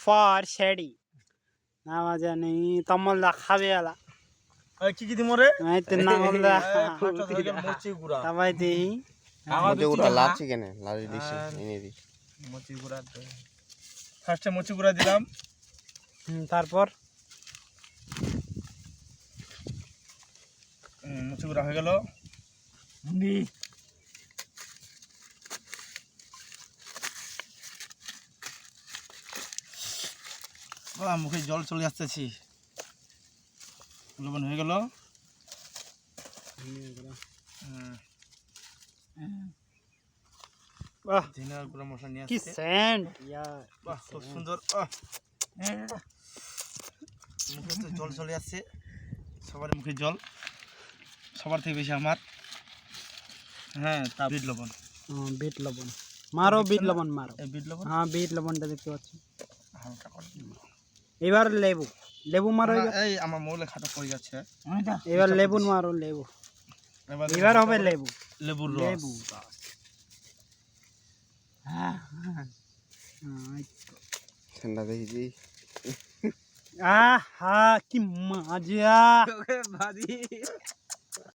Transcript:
for shady না জানি তমলদা খাবে এলা কি কি দিমরে এই তো নাঙলদা মরচি গুড়া তাই দেই মজে গুড়া লাচি কেন লাচি দিছি এনে দি মরচি গুড়া ফার্স্টে মরচি গুড়া দিলাম তারপর মরচি গুড়া হয়ে গেল মুখে জল চলে আসতেছি লবণ হয়ে গেল ধনিয়ার গুঁড়া মশলা নিয়ে কি আসছে সেন্ট ইয়ার বাহ খুব সুন্দর মুখে তো জল চলে আসছে সবার মুখে জল সবার থেকে বেশি আমার হ্যাঁ তা বিট লবণ বিট লবণ মারো বিট লবণ মারো এই বিট লবণ হ্যাঁ বিট লবণটা দেখতে পাচ্ছি হালকা করে এবার লেবু লেবু মারো এই আমার মোলে খাটা পড়ে যাচ্ছে এবার লেবু মারো লেবু এবার হবে লেবু লেবুর রস লেবু ঠান্ডা দেখি আহা কি মজা ভাজি